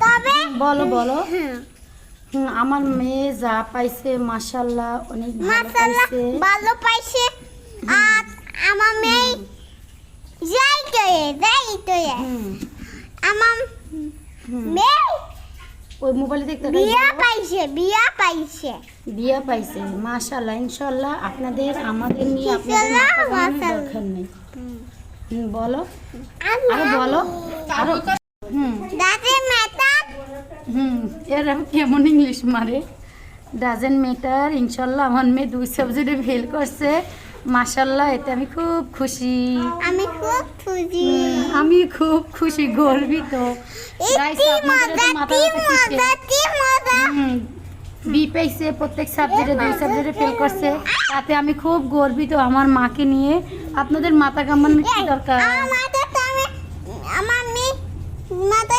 তবে বলো বলো। আমার মেয়ে যা পাইছে মাশাআল্লাহ অনেক ভালো মাশাআল্লাহ পাইছে। ভালো পাইছে। আর আমার মেয়ে যাইতো আমার মেয়ে ওই মোবাইলে দেখতে বিয়া পাইছে বিয়া পাইছে মাশাআল্লাহ। ইনশাআল্লাহ আপনাদের আমাদের নিয়ে আপনাদের ইনশাআল্লাহ, মাথা ঘামানোর মাশাআল্লাহ। দরকার নেই। বলো আরো বলো আরো। দাদি মেটার এরা কেমন ইংলিশ মারে। Doesn't matter. ইনশাল্লাহ আমার মেয়ে 2 সাবজেক্টে ফেল করছে মাশাল্লাহ, এতে আমি খুব খুশি। আমি খুব খুশি। আমি খুব খুশি, গর্বিত। Guys, কি আপনাদের মজা এত মাথা কি ব্যথা কিসের? মজা কি মজা। বি পাইছে, প্রত্যেক সাবজেক্টে 2 সাবজেক্টে ফেল করছে, তাতে আমি খুব গর্বিত আমার মাকে নিয়ে। আপনাদের মাথা কামানোর কি দরকার? আমার মেয়ে মাথা